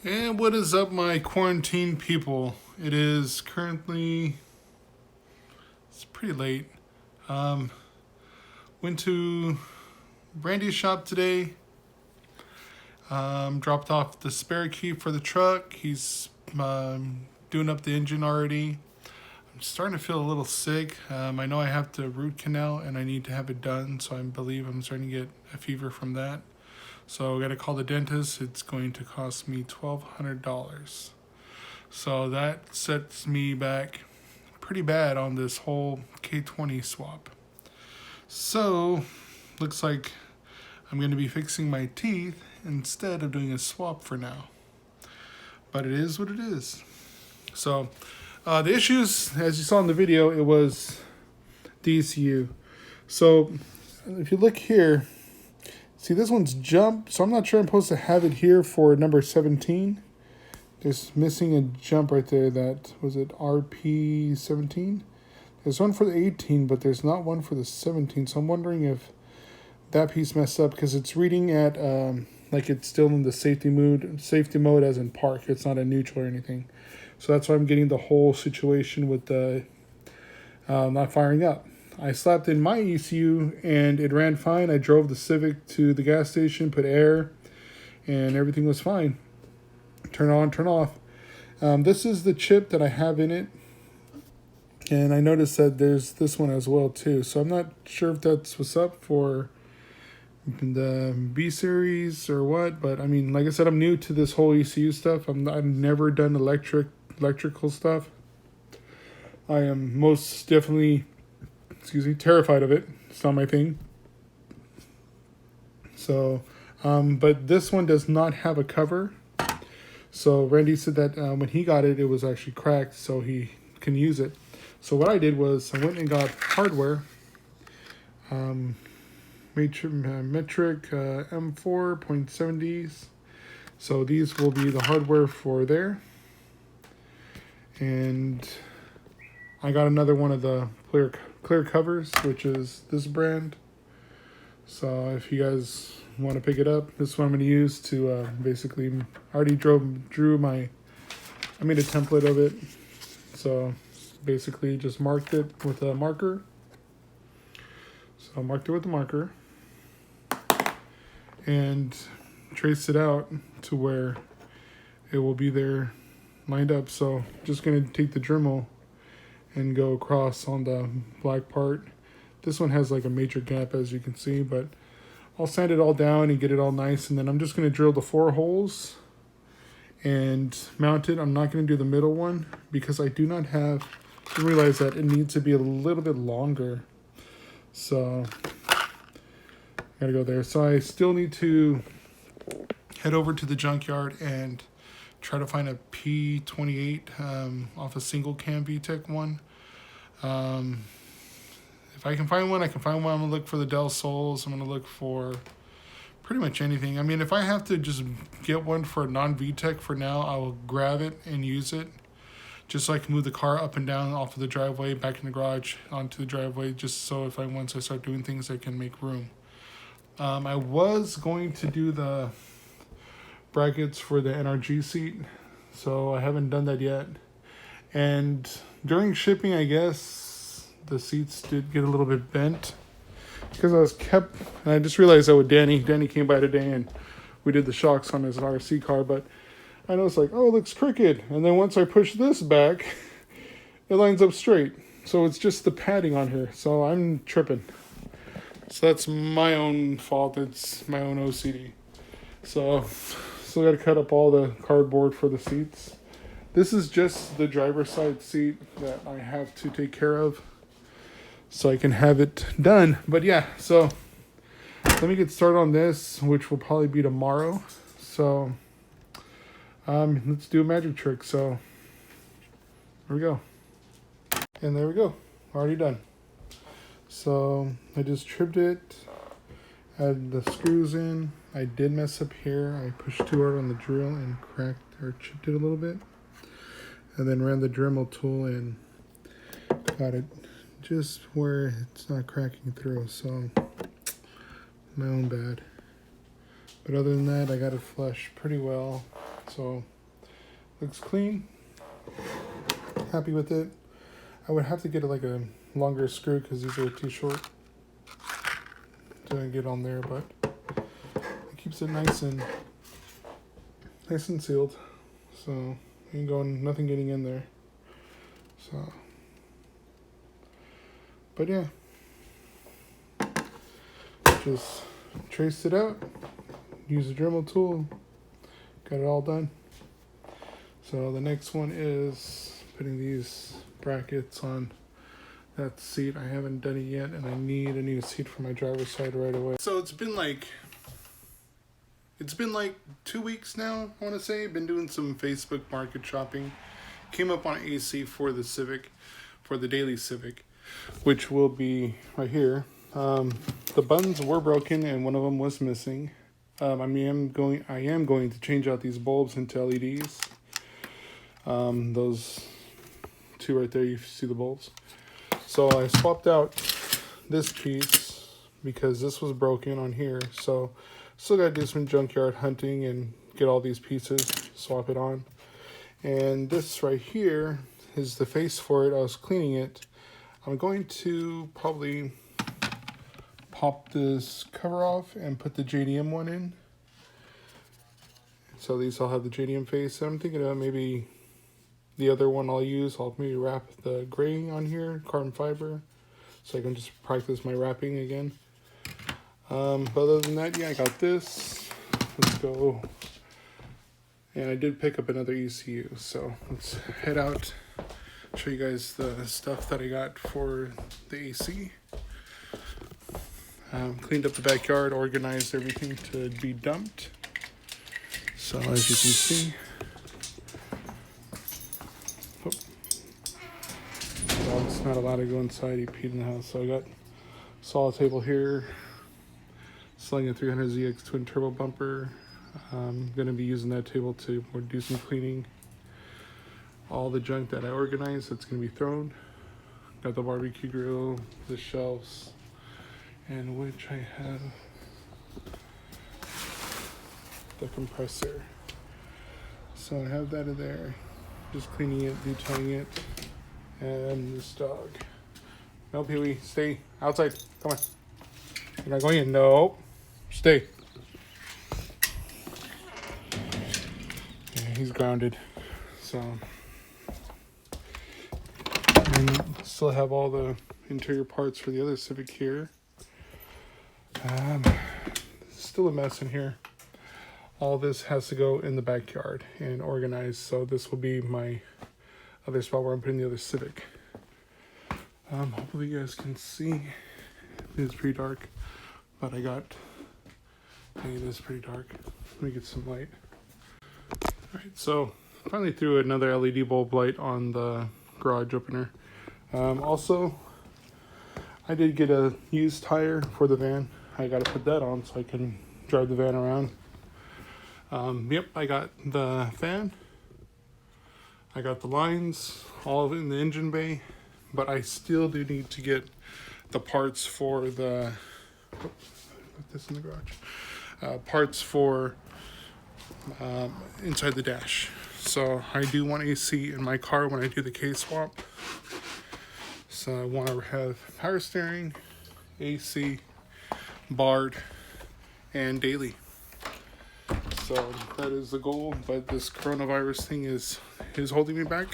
And what is up, my quarantine people? It is currently, it's pretty late. Um, Went to Randy's shop today. Dropped off the spare key for the truck. He's doing up the engine already. I'm starting to feel a little sick. I know I have to root canal and I need to have it done, so I believe I'm starting to get a fever from that. So I got to call the dentist. It's going to cost me $1,200. So that sets me back pretty bad on this whole K20 swap. So looks like I'm going to be fixing my teeth instead of doing a swap for now. But it is what it is. So the issues, as you saw in the video, it was the ECU. So if you look here, see, this one's jump, so I'm not sure I'm supposed to have it here for number 17. There's missing a jump right there. That was it, RP 17. There's one for the 18, but there's not one for the 17. So I'm wondering if that piece messed up because it's reading at like it's still in the safety mode as in park. It's not a neutral or anything. So that's why I'm getting the whole situation with the not firing up. I slapped in my ECU and it ran fine. I drove the Civic to the gas station, put air, and everything was fine. Turn on, turn off. This is the chip that I have in it. And I noticed that there's this one as well too. So I'm not sure if that's what's up for the B series or what. But I mean, like I said, I'm new to this whole ECU stuff. I've never done electrical stuff. I am most definitely terrified of it. It's not my thing. So, but this one does not have a cover. So Randy said that when he got it, it was actually cracked, so he can use it. So what I did was I went and got hardware, metric M4.70s. So these will be the hardware for there. And I got another one of the clear covers, which is this brand. So if you guys want to pick it up, this is what I'm going to use to basically, I already I made a template of it. So basically just marked it with a marker. So I marked it with a marker and traced it out to where it will be there lined up. So just going to take the Dremel and go across on the black part. This one has like a major gap, as you can see, but I'll sand it all down and get it all nice, and then I'm just going to drill the 4 holes and mount it. I'm not going to do the middle one because I do not have, I realize that it needs to be a little bit longer. So I gotta go there. So I still need to head over to the junkyard and try to find a P28 off a single cam VTEC one. If I can find one, I can find one. I'm going to look for the Del Sols. I'm going to look for pretty much anything. I mean, if I have to just get one for a non-VTEC for now, I will grab it and use it. Just so I can move the car up and down off of the driveway, back in the garage, onto the driveway, just so if once I start doing things, I can make room. I was going to do the brackets for the NRG seat, so I haven't done that yet. And during shipping, I guess the seats did get a little bit bent because I just realized that with Danny came by today and we did the shocks on his RC car, but I know it's like, oh, it looks crooked. And then once I push this back, it lines up straight. So it's just the padding on here. So I'm tripping. So that's my own fault. It's my own OCD. So still got to cut up all the cardboard for the seats. This is just the driver's side seat that I have to take care of so I can have it done. But yeah, so let me get started on this, which will probably be tomorrow. So let's do a magic trick. So here we go. And there we go. Already done. So I just tripped it, added the screws in. I did mess up here. I pushed too hard on the drill and cracked or chipped it a little bit. And then ran the Dremel tool and got it just where it's not cracking through. So my own bad. But other than that, I got it flush pretty well. So Looks clean. Happy with it. I would have to get like a longer screw because these are too short to get on there, but it keeps it nice and sealed. So ain't going, nothing getting in there. So, but yeah, just traced it out, use a Dremel tool, got it all done. So the next one is putting these brackets on that seat. I haven't done it yet, and I need a new seat for my driver's side right away. So it's been like 2 weeks now, I want to say. Been doing some Facebook market shopping. Came up on AC for the Civic, for the daily Civic, which will be right here. The buttons were broken and one of them was missing. I am going to change out these bulbs into LEDs. Those two right there, you see the bulbs. So I swapped out this piece because this was broken on here. So still got to do some junkyard hunting and get all these pieces, swap it on. And this right here is the face for it. I was cleaning it. I'm going to probably pop this cover off and put the JDM one in. So these all have the JDM face. I'm thinking of maybe the other one I'll use. I'll maybe wrap the gray on here, carbon fiber, so I can just practice my wrapping again. But other than that, yeah, I got this. Let's go. And I did pick up another ECU, so let's head out, show you guys the stuff that I got for the AC. Cleaned up the backyard, organized everything to be dumped. So as you can see, dog's not allowed to go inside, he peed in the house. So I got saw table here, slung a 300ZX twin turbo bumper. I'm going to be using that table to do some cleaning. All the junk that I organized that's going to be thrown. Got the barbecue grill, the shelves, and which I have the compressor. So I have that in there. Just cleaning it, detailing it, and this dog. No, Pee-wee, stay outside. Come on. You're not going in. No, stay. He's grounded, so, and still have all the interior parts for the other Civic here. Still a mess in here. All this has to go in the backyard and organized, so this will be my other spot where I'm putting the other Civic. Hopefully you guys can see. It's pretty dark, but it is pretty dark. Let me get some light. Alright, so finally threw another LED bulb light on the garage opener. Also, I did get a used tire for the van. I got to put that on so I can drive the van around. Yep, I got the fan. I got the lines all in the engine bay, but I still do need to get the parts for the, put this in the garage, parts for inside the dash. So I do want AC in my car when I do the K-swap. So I want to have power steering, AC, barred, and daily. So that is the goal, but this coronavirus thing is holding me back.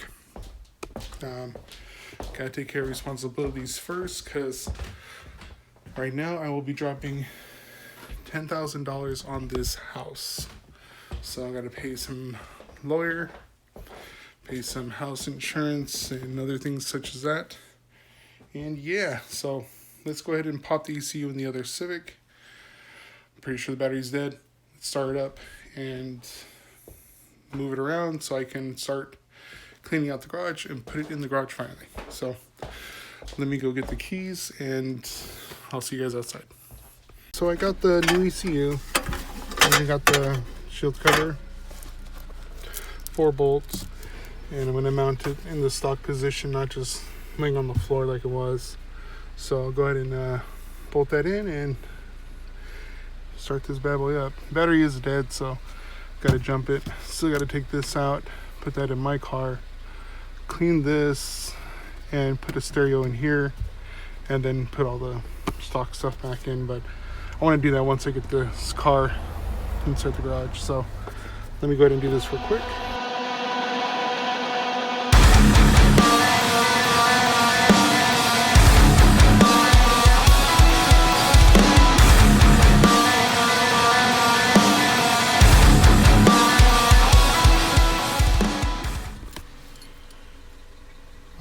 Gotta take care of responsibilities first, because right now I will be dropping $10,000 on this house. So I gotta pay some lawyer, pay some house insurance, and other things such as that. And yeah, so let's go ahead and pop the ECU in the other Civic. I'm pretty sure the battery's dead. Let's start it up and move it around so I can start cleaning out the garage and put it in the garage finally. So let me go get the keys and I'll see you guys outside. So I got the new ECU and I got the shield cover, 4 bolts, and I'm going to mount it in the stock position, not just laying on the floor like it was. So I'll go ahead and bolt that in and start this bad boy up. Battery is dead, so got to jump it. Still got to take this out, put that in my car, clean this, and put a stereo in here, and then put all the stock stuff back in. But I want to do that once I get this car inside the garage. So let me go ahead and do this real quick.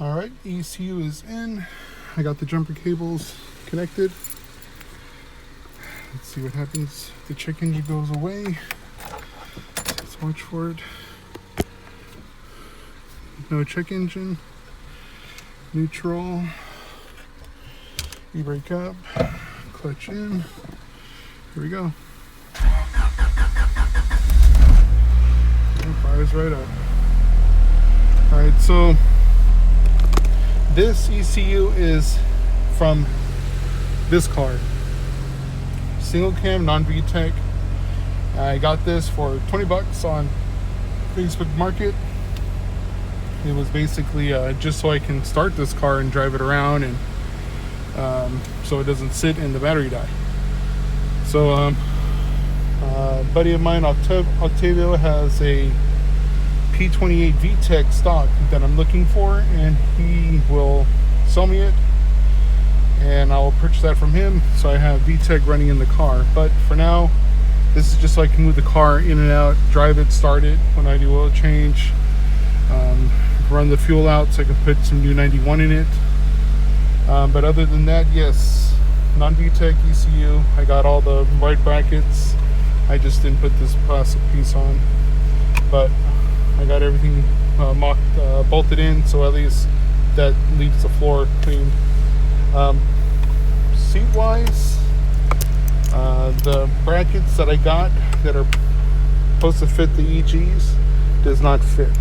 All right, ECU is in. I got the jumper cables connected. Let's see what happens. The check engine goes away. Let's watch for it. No check engine. Neutral. E-brake up. Clutch in. Here we go. And fires right up. All right, so this ECU is from this car, single cam, non-VTEC. I got this for 20 bucks on Facebook Market. It was basically just so I can start this car and drive it around, and so it doesn't sit and the battery die. So a buddy of mine, Octavio, has a P28 VTEC stock that I'm looking for, and he will sell me it, and I will purchase that from him, so I have VTEC running in the car. But for now, this is just so I can move the car in and out, drive it, start it when I do oil change, run the fuel out so I can put some new 91 in it. But other than that, yes, non-VTEC ECU. I got all the right brackets. I just didn't put this plastic piece on, but I got everything bolted in, so at least that leaves the floor clean. Seat wise, the brackets that I got that are supposed to fit the EGs does not fit,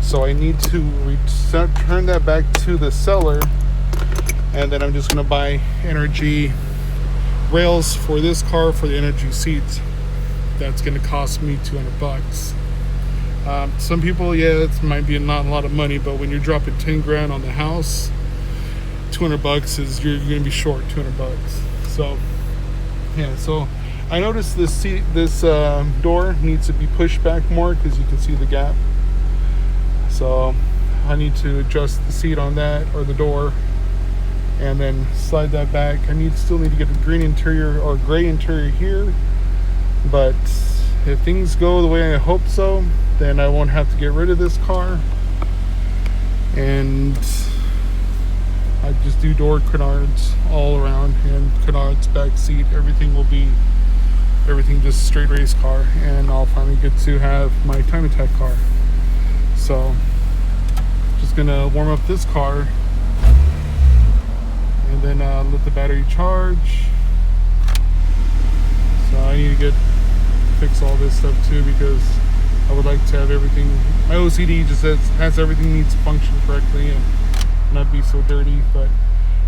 so I need to return that back to the seller, and then I'm just going to buy energy rails for this car for the energy seats. That's going to cost me 200 bucks. Some people, yeah, it might be not a lot of money, but when you're dropping 10 grand on the house, 200 bucks is, you're going to be short 200 bucks. So yeah, so I noticed this door needs to be pushed back more because you can see the gap. So I need to adjust the seat on that, or the door, and then slide that back. Still need to get a green interior or gray interior here, but if things go the way I hope so, then I won't have to get rid of this car, and I just do door canards all around, and canards, back seat, everything just straight race car, and I'll finally get to have my time attack car. So just gonna warm up this car, and then let the battery charge. So I need to fix all this stuff too, because I would like to have everything. My OCD just has everything needs to function correctly and not be so dirty. But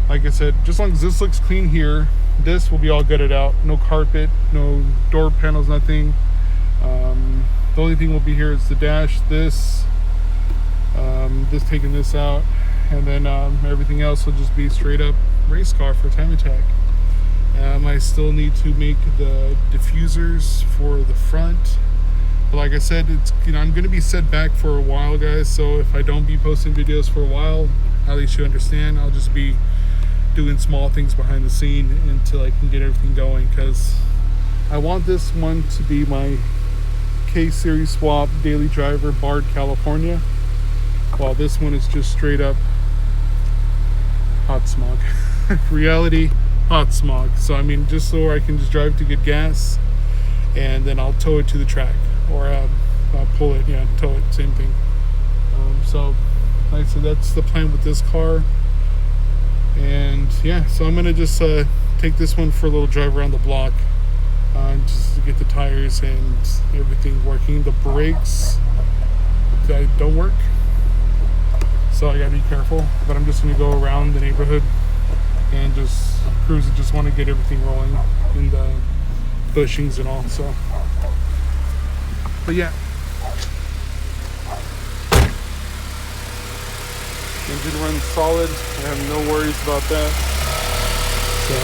like I said, just as long as this looks clean here, this will be all gutted out. No carpet, no door panels, nothing. The only thing will be here is the dash, this taking this out, and then everything else will just be straight up race car for time attack. I still need to make the diffusers for the front. But like I said, I'm going to be set back for a while, guys. So if I don't be posting videos for a while, at least you understand. I'll just be doing small things behind the scene until I can get everything going, because I want this one to be my K-Series swap daily driver, Bard, California, while this one is just straight up hot smog. Reality hot smog. So I mean, just so I can just drive to get gas, and then I'll tow it to the track, or I'll pull it, tow it, same thing. So like I said, that's the plan with this car. And yeah, so I'm gonna just take this one for a little drive around the block, just to get the tires and everything working. The brakes don't work, so I gotta be careful. But I'm just gonna go around the neighborhood and just cruise. I just want to get everything rolling in the bushings and all. So, but yeah, Engine runs solid. I have no worries about that. So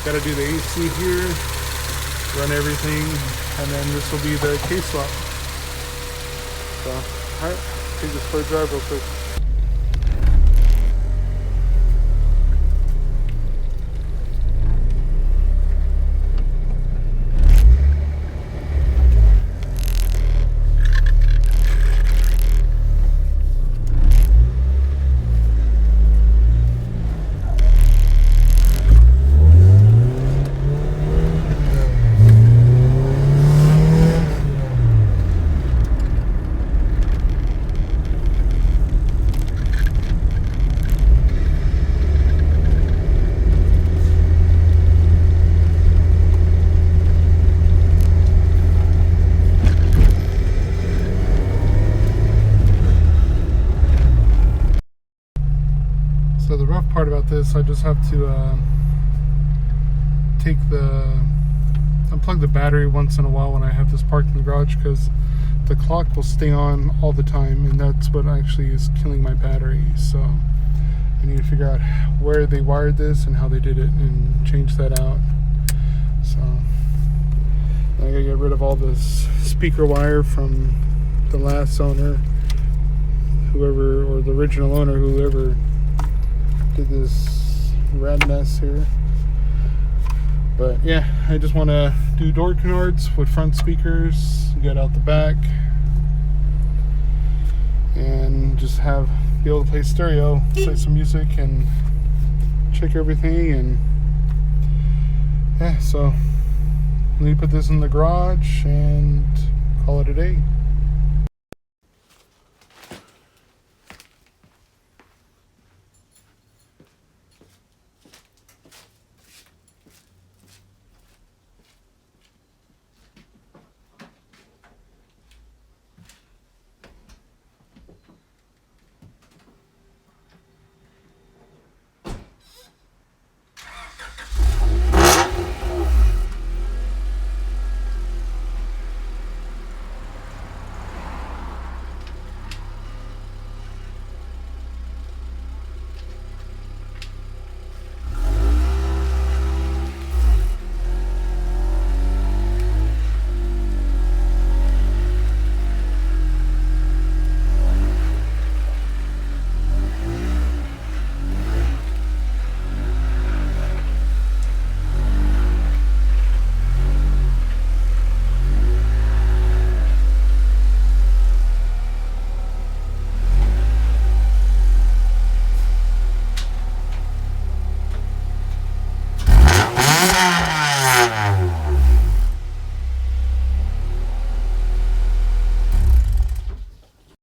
gotta do the AC here, run everything, and then this will be the case lock. So, alright, take this for a drive real quick. So the rough part about this, I just have to unplug the battery once in a while when I have this parked in the garage, because the clock will stay on all the time, and that's what actually is killing my battery. So I need to figure out where they wired this and how they did it and change that out. So I gotta get rid of all this speaker wire from the last owner, whoever, or the original owner, whoever did this rad mess here. But yeah, I just want to do door canards with front speakers, get out the back, and just be able to play stereo, play some music, and check everything. And yeah, so let me put this in the garage and call it a day.